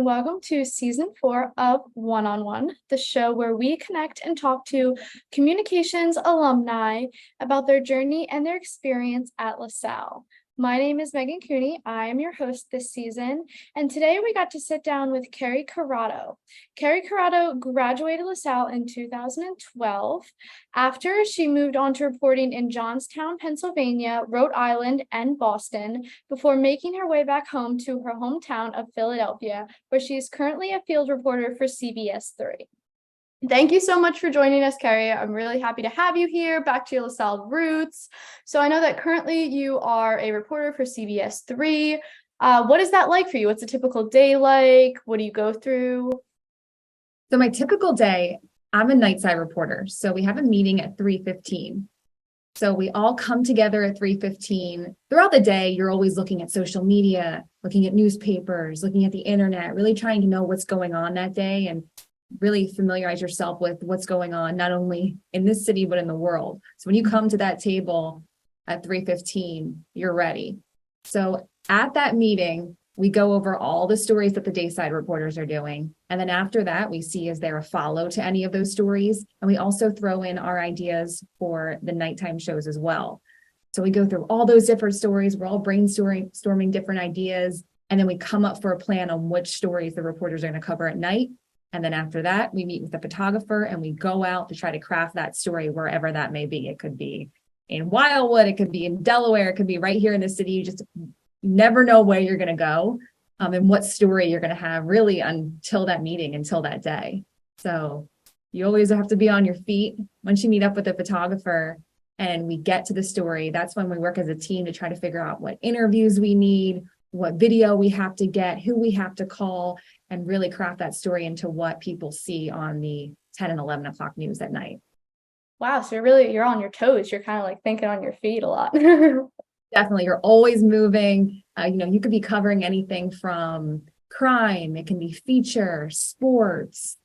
welcome to season 4 of One on One, the show where we connect and talk to communications alumni about their journey and their experience at LaSalle. My name is Meghan Cooney. I am your host this season, and today we got to sit down with Kerri Corrado. Kerri Corrado graduated LaSalle in 2012. After, she moved on to reporting in Johnstown, Pennsylvania, Rhode Island, and Boston before making her way back home to her hometown of Philadelphia, where she is currently a field reporter for CBS3. Thank you so much for joining us, Kerri. I'm really happy to have you here, back to your LaSalle roots. So I know that currently you are a reporter for CBS3. What is that like for you? What's a typical day like? What do you go through? So my typical day, I'm a nightside reporter. So we have a meeting at 3:15. So we all come together at 3:15. Throughout the day, you're always looking at social media, looking at newspapers, looking at the internet, really trying to know what's going on that day and really familiarize yourself with what's going on, not only in this city, but in the world. So when you come to that table at 3:15, you're ready. So at that meeting, we go over all the stories that the dayside reporters are doing. And then after that, we see, is there a follow to any of those stories? And we also throw in our ideas for the nighttime shows as well. So we go through all those different stories. We're all brainstorming different ideas. And then we come up for a plan on which stories the reporters are going to cover at night. And then after that, we meet with the photographer and we go out to try to craft that story wherever that may be. It could be in Wildwood, it could be in Delaware, it could be right here in the city. You just never know where you're going to go and what story you're going to have really until that meeting, until that day. So you always have to be on your feet. Once you meet up with the photographer and we get to the story, that's when we work as a team to try to figure out what interviews we need, what video we have to get, who we have to call, and really craft that story into what people see on the 10 and 11 o'clock news at night. Wow, so you're on your toes. You're kind of like thinking on your feet a lot. Definitely, you're always moving. You could be covering anything from crime, it can be feature, sports,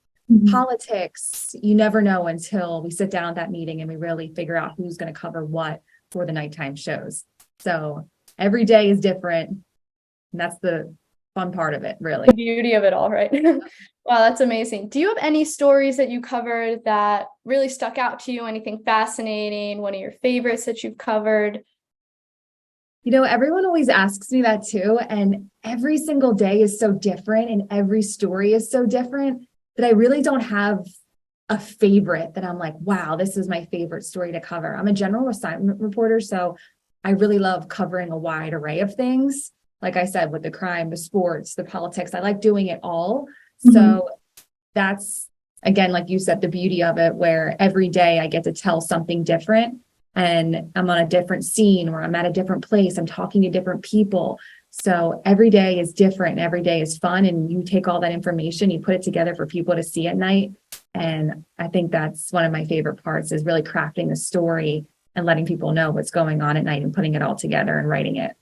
politics. You never know until we sit down at that meeting and we really figure out who's going to cover what for the nighttime shows. So every day is different. And that's the fun part of it, really. The beauty of it all, right? Wow, that's amazing. Do you have any stories that you covered that really stuck out to you? Anything fascinating? One of your favorites that you've covered? Everyone always asks me that too. And every single day is so different and every story is so different that I really don't have a favorite that I'm like, wow, this is my favorite story to cover. I'm a general assignment reporter, so I really love covering a wide array of things. Like I said, with the crime, the sports, the politics, I like doing it all. So that's, again, like you said, the beauty of it, where every day I get to tell something different and I'm on a different scene or I'm at a different place. I'm talking to different people. So every day is different. Every day is fun. And you take all that information, you put it together for people to see at night. And I think that's one of my favorite parts, is really crafting the story and letting people know what's going on at night and putting it all together and writing it.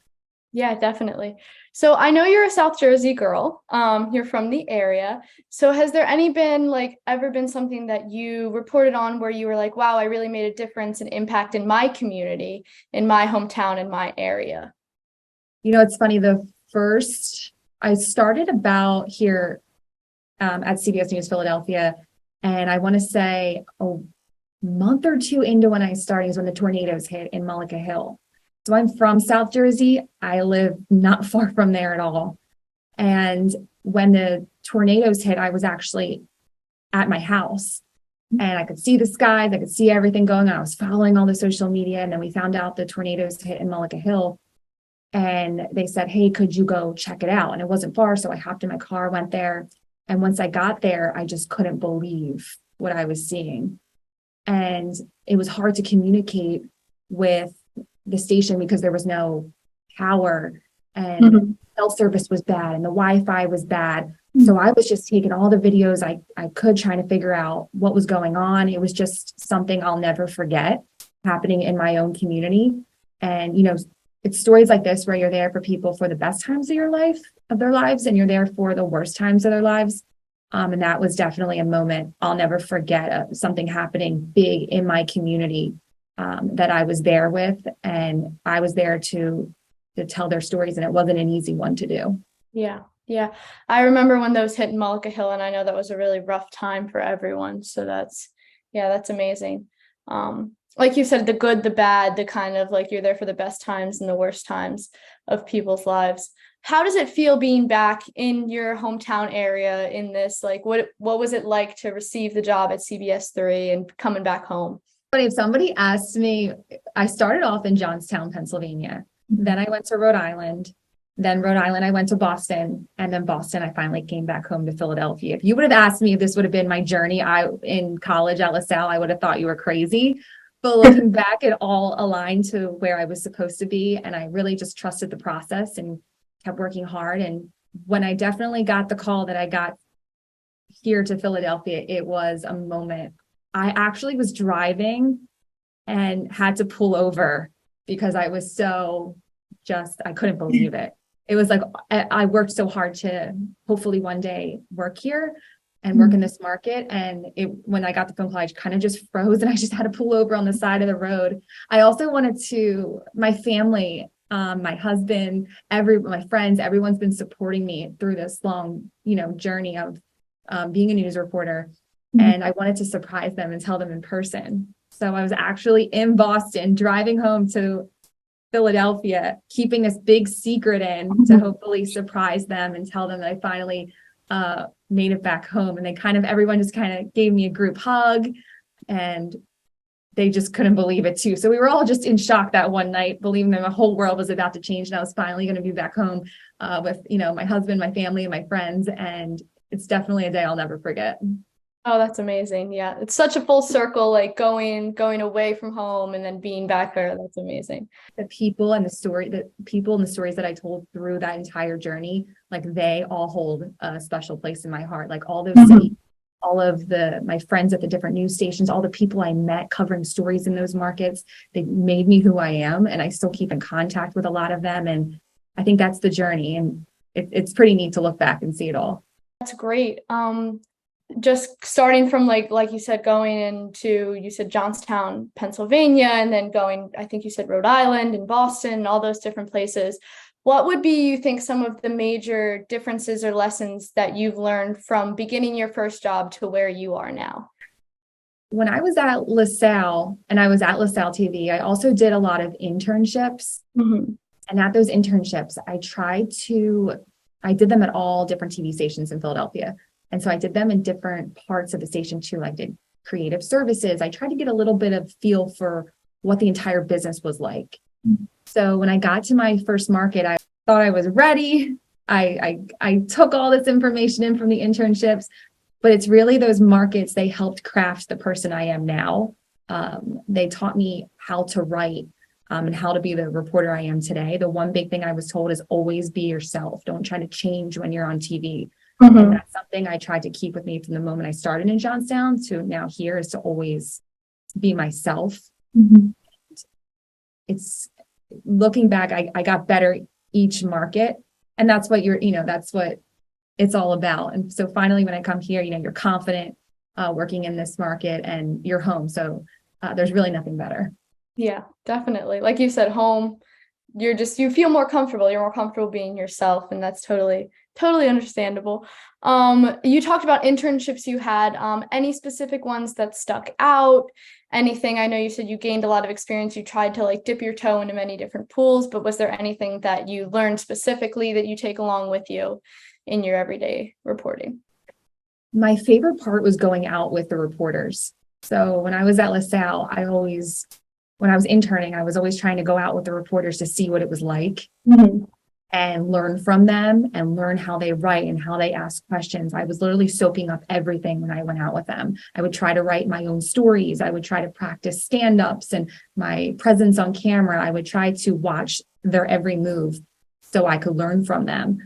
Yeah, definitely. So I know you're a South Jersey girl. You're from the area. So has there ever been something that you reported on where you were like, wow, I really made a difference and impact in my community, in my hometown, in my area? It's funny. I started about here at CBS News Philadelphia, and I want to say a month or two into when I started is when the tornadoes hit in Mullica Hill. So I'm from South Jersey. I live not far from there at all. And when the tornadoes hit, I was actually at my house and I could see the skies. I could see everything going on. I was following all the social media. And then we found out the tornadoes hit in Mullica Hill. And they said, hey, could you go check it out? And it wasn't far. So I hopped in my car, went there. And once I got there, I just couldn't believe what I was seeing. And it was hard to communicate with the station because there was no power and cell service was bad and the Wi-Fi was bad. So I was just taking all the videos I could, trying to figure out what was going on. It was just something I'll never forget happening in my own community. And, it's stories like this where you're there for people for the best times of their lives, and you're there for the worst times of their lives. And that was definitely a moment I'll never forget, something happening big in my community that I was there with, and I was there to tell their stories, and it wasn't an easy one to do. Yeah. Yeah, I remember when those hit in Mullica Hill, and I know that was a really rough time for everyone. So that's amazing. Like you said, the good, the bad, the kind of like you're there for the best times and the worst times of people's lives. How does it feel being back in your hometown area in this? Like, what was it like to receive the job at CBS3 and coming back home? But if somebody asked me, I started off in Johnstown, Pennsylvania. Then I went to Rhode Island. Then Rhode Island, I went to Boston. And then Boston, I finally came back home to Philadelphia. If you would have asked me if this would have been my journey in college at LaSalle, I would have thought you were crazy. But looking back, it all aligned to where I was supposed to be. And I really just trusted the process and kept working hard. And when I definitely got the call that I got here to Philadelphia, it was a moment. I actually was driving and had to pull over because I was I couldn't believe it. It was like, I worked so hard to hopefully one day work here and work in this market. And when I got the phone call, I kind of just froze and I just had to pull over on the side of the road. I also my family, my husband, my friends, everyone's been supporting me through this long, journey of being a news reporter. And I wanted to surprise them and tell them in person. So I was actually in Boston, driving home to Philadelphia, keeping this big secret in to hopefully surprise them and tell them that I finally made it back home. And everyone just kind of gave me a group hug and they just couldn't believe it too. So we were all just in shock that one night, believing that the whole world was about to change. And I was finally going to be back home with, my husband, my family, and my friends. And it's definitely a day I'll never forget. Oh, that's amazing. Yeah. It's such a full circle, like going away from home and then being back there. That's amazing. The people and the stories that I told through that entire journey, like they all hold a special place in my heart. Like all those all of my friends at the different news stations, all the people I met covering stories in those markets, they made me who I am. And I still keep in contact with a lot of them. And I think that's the journey. And it's pretty neat to look back and see it all. That's great. Just starting from like you said, going into, you said Johnstown, Pennsylvania, and then going, I think you said Rhode Island and Boston, all those different places. What would be, you think, some of the major differences or lessons that you've learned from beginning your first job to where you are now? When I was at LaSalle and I was at LaSalle TV, I also did a lot of internships. And at those internships, I did them at all different TV stations in Philadelphia. And so I did them in different parts of the station too. I did creative services. I tried to get a little bit of feel for what the entire business was like. So when I got to my first market, I thought I was ready. I took all this information in from the internships, but it's really those markets, they helped craft the person I am now. They taught me how to write and how to be the reporter I am today. The one big thing I was told is always be yourself. Don't try to change when you're on TV. And that's something I tried to keep with me from the moment I started in Johnstown to now here, is to always be myself. It's looking back, I got better each market, and that's what that's what it's all about. And so finally, when I come here, you're confident working in this market and you're home. So there's really nothing better. Yeah, definitely. Like you said, home, you feel more comfortable. You're more comfortable being yourself. And that's totally understandable. You talked about internships you had, any specific ones that stuck out, anything? I know you said you gained a lot of experience. You tried to like dip your toe into many different pools, but was there anything that you learned specifically that you take along with you in your everyday reporting? My favorite part was going out with the reporters. So when I was at LaSalle, when I was interning, I was always trying to go out with the reporters to see what it was like. And learn from them and learn how they write and how they ask questions. I was literally soaking up everything when I went out with them. I would try to write my own stories. I would try to practice stand-ups and my presence on camera. I would try to watch their every move so I could learn from them.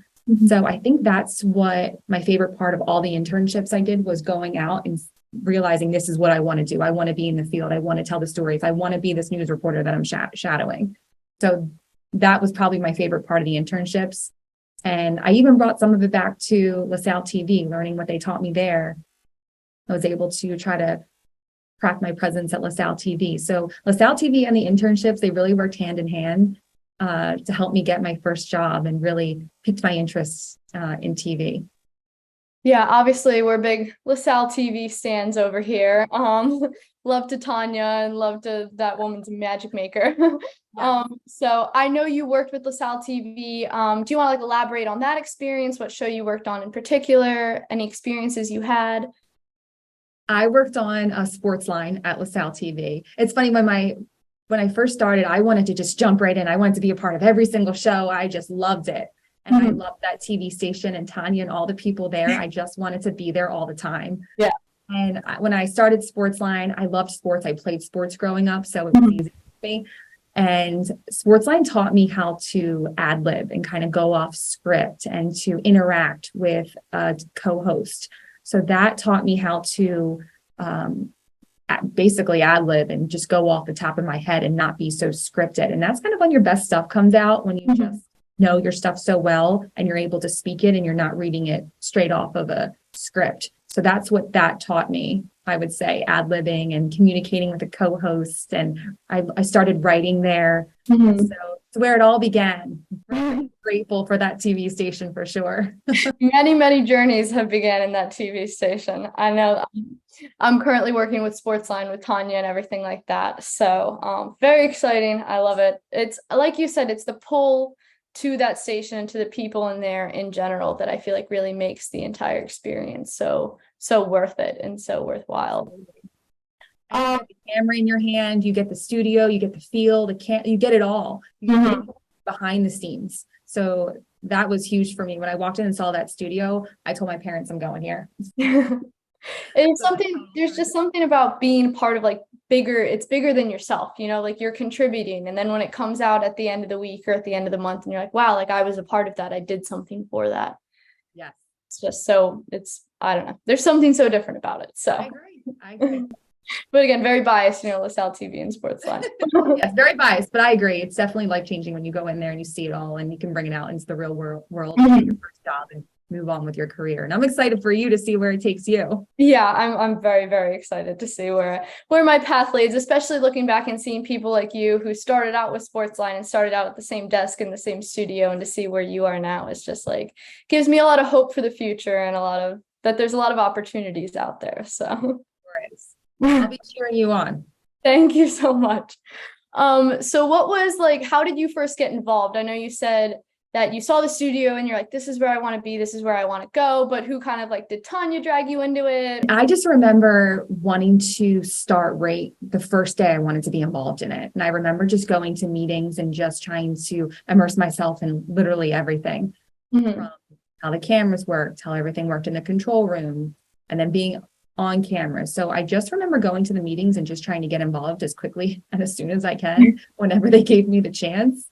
So I think that's what my favorite part of all the internships I did was going out and realizing this is what I want to do. I want to be in the field. I want to tell the stories. I want to be this news reporter that I'm shadowing. So that was probably my favorite part of the internships. And I even brought some of it back to LaSalle TV, learning what they taught me there. I was able to try to craft my presence at LaSalle TV. So LaSalle TV and the internships, they really worked hand in hand. to help me get my first job and really piqued my interests in TV. Yeah, obviously we're big LaSalle TV stands over here. Love to Tanya and love to that woman's a magic maker. Yeah. So I know you worked with LaSalle TV. Do you want to like elaborate on that experience? What show you worked on in particular? Any experiences you had? I worked on a SportsLine at LaSalle TV. It's funny, when I first started, I wanted to just jump right in. I wanted to be a part of every single show. I just loved it. And I loved that TV station and Tanya and all the people there. I just wanted to be there all the time. Yeah. And when I started SportsLine, I loved sports. I played sports growing up, so it was easy for me. And SportsLine taught me how to ad lib and kind of go off script and to interact with a co-host. So that taught me how to basically ad lib and just go off the top of my head and not be so scripted. And that's kind of when your best stuff comes out, when you just know your stuff so well and you're able to speak it and you're not reading it straight off of a script. So that's what that taught me, I would say, ad libbing and communicating with a co-host. And I started writing there. So it's where it all began. Really grateful for that TV station for sure. Many, many journeys have began in that TV station. I know I'm currently working with SportsLine with Tanya and everything like that. So very exciting. I love it. It's like you said, it's the pull to that station and to the people in there in general that I feel like really makes the entire experience so worth it and so worthwhile. You get the camera in your hand, you get the studio, you get the feel, you get it all. You get behind the scenes. So that was huge for me. When I walked in and saw that studio, I told my parents I'm going here. It's something, there's just something about being part of like it's bigger than yourself, like you're contributing. And then when it comes out at the end of the week or at the end of the month and you're like, wow, like I was a part of that. I did something for that. Yes. It's just I don't know. There's something so different about it. So I agree. But again, very biased, LaSalle TV and SportsLine. Yes, very biased, but I agree. It's definitely life-changing when you go in there and you see it all and you can bring it out into the real world and get your first job and move on with your career. And I'm excited for you to see where it takes you. Yeah, I'm very, very excited to see where my path leads, especially looking back and seeing people like you who started out with SportsLine and started out at the same desk in the same studio, and to see where you are now is just like gives me a lot of hope for the future and that there's a lot of opportunities out there. So I'll be cheering you on. Thank you so much. So what was like, how did you first get involved? I know you said that you saw the studio and you're like, this is where I want to be, this is where I want to go, but who kind of like, did Tanya drag you into it? I just remember wanting to start right the first day I wanted to be involved in it. And I remember just going to meetings and just trying to immerse myself in literally everything, from how the cameras worked, how everything worked in the control room, and then being on camera. So I just remember going to the meetings and just trying to get involved as quickly and as soon as I can, whenever they gave me the chance.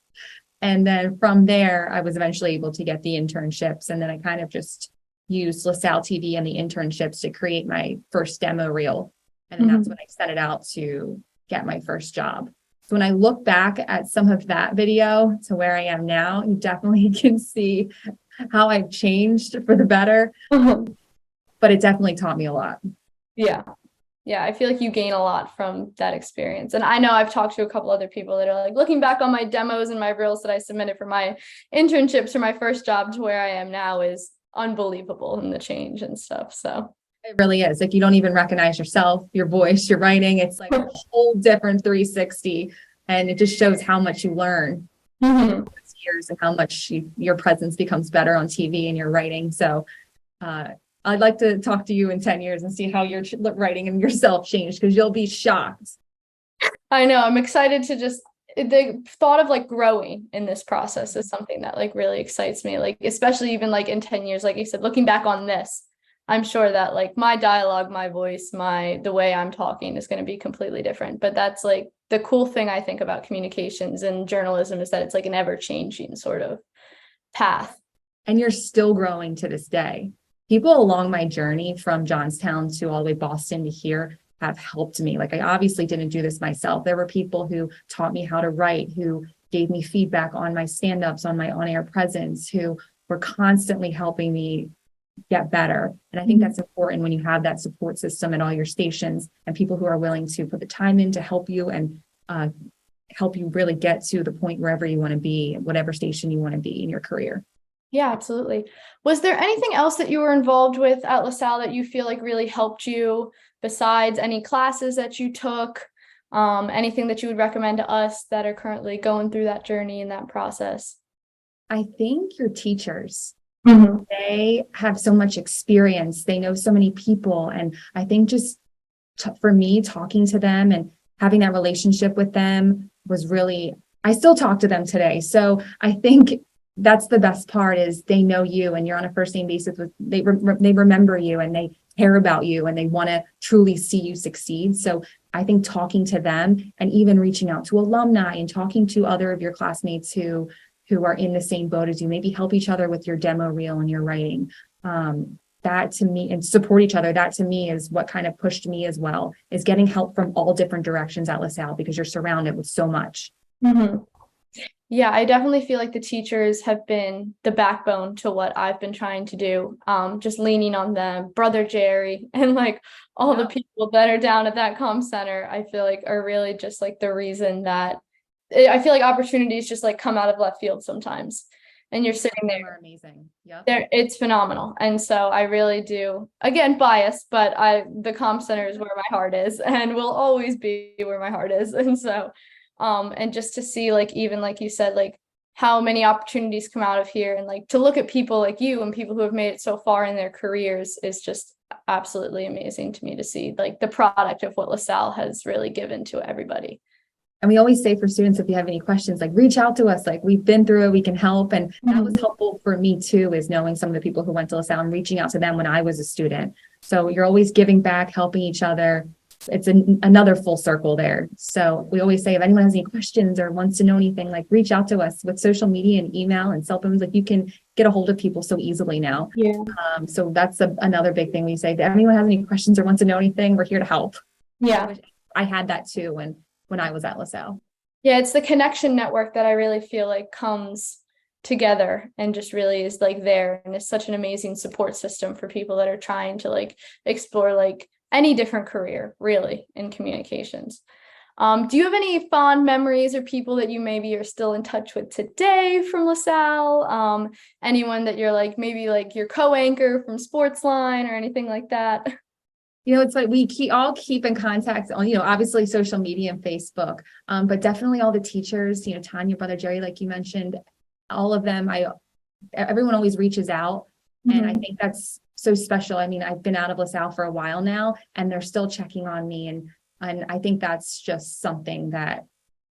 And then from there, I was eventually able to get the internships. And then I kind of just used LaSalle TV and the internships to create my first demo reel. And then that's when I sent it out to get my first job. So when I look back at some of that video to where I am now, you definitely can see how I've changed for the better. But it definitely taught me a lot. Yeah, I feel like you gain a lot from that experience. And I know I've talked to a couple other people that are like looking back on my demos and my reels that I submitted for my internships for my first job to where I am now is unbelievable in the change and stuff. So it really is. Like you don't even recognize yourself, your voice, your writing. It's like a whole different 360. And it just shows how much you learn in years and how much your presence becomes better on TV and your writing. So I'd like to talk to you in 10 years and see how your writing and yourself changed, because you'll be shocked. I know. I'm excited to the thought of like growing in this process is something that like really excites me. Like, especially even like in 10 years, like you said, looking back on this, I'm sure that like my dialogue, my voice, the way I'm talking is going to be completely different. But that's like the cool thing I think about communications and journalism is that it's like an ever changing sort of path. And you're still growing to this day. People along my journey from Johnstown to all the way Boston to here have helped me. Like I obviously didn't do this myself. There were people who taught me how to write, who gave me feedback on my stand-ups, on my on-air presence, who were constantly helping me get better. And I think that's important when you have that support system at all your stations and people who are willing to put the time in to help you and help you really get to the point wherever you want to be, whatever station you want to be in your career. Yeah, absolutely. Was there anything else that you were involved with at LaSalle that you feel like really helped you besides any classes that you took? Anything that you would recommend to us that are currently going through that journey and that process? I think your teachers, Mm-hmm. they have so much experience. They know so many people. And I think just for me, talking to them and having that relationship with them was really, I still talk to them today. So I think that's the best part is they know you and you're on a first name basis with, they remember you and they care about you and they want to truly see you succeed. So I think talking to them and even reaching out to alumni and talking to other of your classmates who are in the same boat as you, maybe help each other with your demo reel and your writing. That to me, and support each other, that to me is what kind of pushed me as well, is getting help from all different directions at LaSalle because you're surrounded with so much. Mm-hmm. Yeah, I definitely feel like the teachers have been the backbone to what I've been trying to do. Just leaning on them, Brother Jerry, and like all the people that are down at that comm center, I feel like are really just like the reason that I feel like opportunities just like come out of left field sometimes. And you're sitting there. Are amazing. Yeah. It's phenomenal. And so I really do, again, bias, but the comm center is where my heart is and will always be where my heart is. And so and just to see like even like you said, like how many opportunities come out of here and like to look at people like you and people who have made it so far in their careers is just absolutely amazing to me to see like the product of what LaSalle has really given to everybody. And we always say for students, if you have any questions, like reach out to us, like we've been through it, we can help. And that was helpful for me too, is knowing some of the people who went to LaSalle and reaching out to them when I was a student. So you're always giving back, helping each other. It's another full circle there. So we always say if anyone has any questions or wants to know anything, like reach out to us with social media and email and cell phones. Like you can get a hold of people so easily now. Yeah. So that's another big thing we say. If anyone has any questions or wants to know anything, we're here to help. Yeah. I had that too when I was at LaSalle. Yeah, it's the connection network that I really feel like comes together and just really is like there. And it's such an amazing support system for people that are trying to like explore like any different career really in communications. Do you have any fond memories or people that you maybe are still in touch with today from LaSalle? Anyone that you're like, maybe like your co-anchor from SportsLine or anything like that? You know, it's like we all keep in contact on, obviously social media and Facebook, but definitely all the teachers, Tanya, Brother Jerry, like you mentioned, all of them, everyone always reaches out. And I think that's so special. I mean, I've been out of LaSalle for a while now and they're still checking on me. And I think that's just something that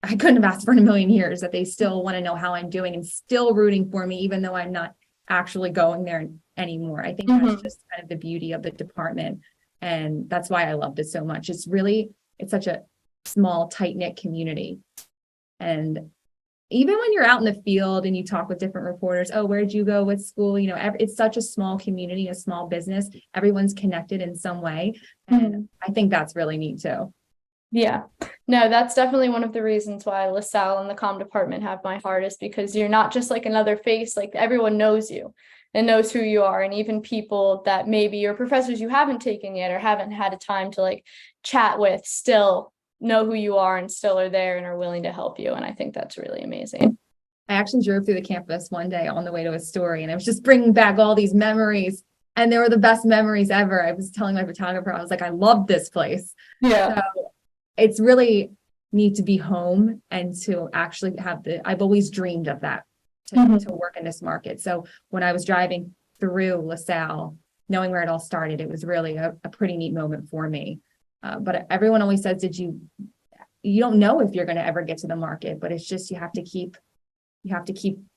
I couldn't have asked for in a million years, that they still want to know how I'm doing and still rooting for me, even though I'm not actually going there anymore. I think that's just kind of the beauty of the department. And that's why I loved it so much. It's such a small, tight-knit community. And even when you're out in the field and you talk with different reporters, oh, where'd you go? What school? It's such a small community, a small business. Everyone's connected in some way. And I think that's really neat too. Yeah, no, that's definitely one of the reasons why LaSalle and the comm department have my heart, is because you're not just like another face, like everyone knows you and knows who you are. And even people that maybe your professors you haven't taken yet or haven't had a time to like chat with still know who you are and still are there and are willing to help you. And I think that's really amazing. I actually drove through the campus one day on the way to a story and I was just bringing back all these memories, and they were the best memories ever. I was telling my photographer, I was like, I love this place. Yeah. So it's really neat to be home and to actually I've always dreamed of that, to work in this market. So when I was driving through LaSalle, knowing where it all started, it was really a pretty neat moment for me. But everyone always says, you don't know if you're going to ever get to the market, but it's just, you have to keep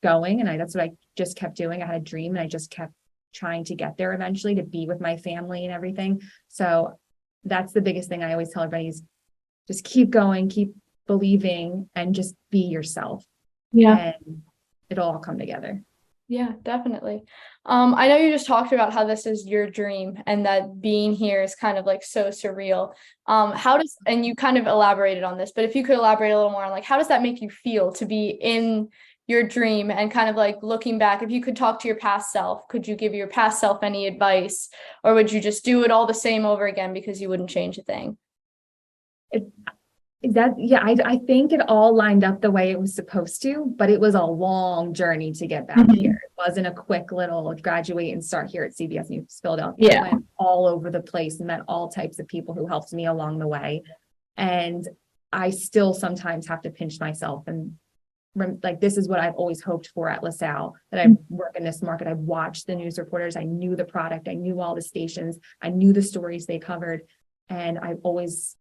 going. And that's what I just kept doing. I had a dream and I just kept trying to get there eventually, to be with my family and everything. So that's the biggest thing I always tell everybody is just keep going, keep believing, and just be yourself. Yeah. And it'll all come together. Yeah, definitely. I know you just talked about how this is your dream and that being here is kind of like so surreal. And you kind of elaborated on this, but if you could elaborate a little more on like, how does that make you feel to be in your dream and kind of like looking back? If you could talk to your past self, could you give your past self any advice, or would you just do it all the same over again because you wouldn't change a thing? I think it all lined up the way it was supposed to, but it was a long journey to get back here. It wasn't a quick little graduate and start here at CBS News Philadelphia. Yeah. I went all over the place and met all types of people who helped me along the way. And I still sometimes have to pinch myself and like, this is what I've always hoped for at LaSalle, that I work in this market. I watched the news reporters. I knew the product. I knew all the stations. I knew the stories they covered. And I've always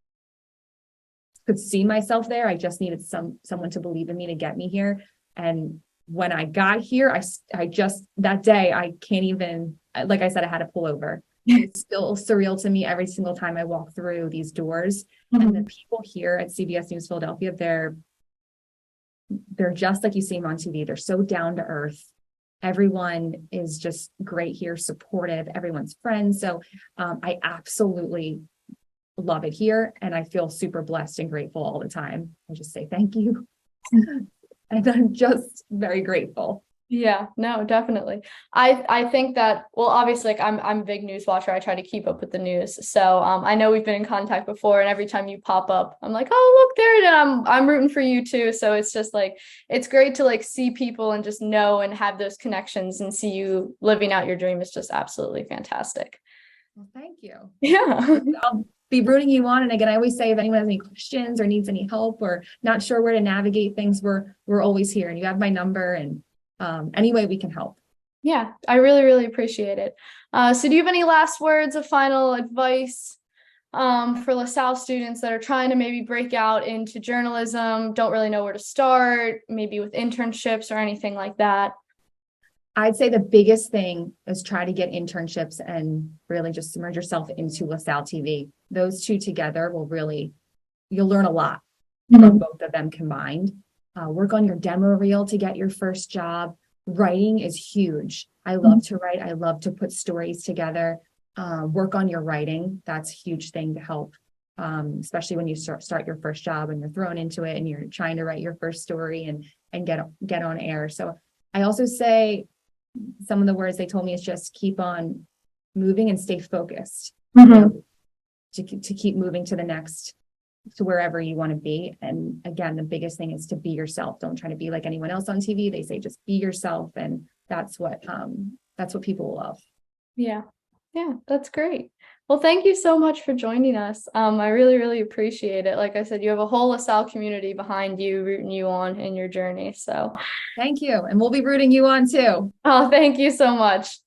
could see myself there. I just needed someone to believe in me to get me here. And when I got here, I just, that day, I can't even, like I said, I had to pull over. It's still surreal to me every single time I walk through these doors. And the people here at CBS News Philadelphia, they're just like you see them on TV. They're so down to earth. Everyone is just great here, supportive. Everyone's friends. So I absolutely love it here. And I feel super blessed and grateful all the time. I just say thank you. And I'm just very grateful. Yeah, no, definitely. I think that, well, obviously, like I'm a big news watcher. I try to keep up with the news. So I know we've been in contact before, and every time you pop up, I'm like, oh, look there, and I'm rooting for you too. So it's just like, it's great to like see people and just know and have those connections and see you living out your dream is just absolutely fantastic. Well, thank you. Yeah. I'll be rooting you on. And again, I always say, if anyone has any questions or needs any help or not sure where to navigate things, we're always here, and you have my number, and any way we can help. Yeah, I really, really appreciate it. So do you have any last words of final advice for LaSalle students that are trying to maybe break out into journalism, don't really know where to start, maybe with internships or anything like that? I'd say the biggest thing is try to get internships and really just submerge yourself into LaSalle TV. Those two together will really, you'll learn a lot from both of them combined. Work on your demo reel to get your first job. Writing is huge. I love to write. I love to put stories together. Work on your writing. That's a huge thing to help, especially when you start your first job and you're thrown into it and you're trying to write your first story and get on air. So I also say some of the words they told me is just keep on moving and stay focused, to keep moving to wherever you want to be. And again, the biggest thing is to be yourself. Don't try to be like anyone else on TV. They say just be yourself, and that's what people love. Yeah, that's great. Well, thank you so much for joining us. I really, really appreciate it. Like I said, you have a whole LaSalle community behind you, rooting you on in your journey. So thank you, and we'll be rooting you on too. Oh, thank you so much.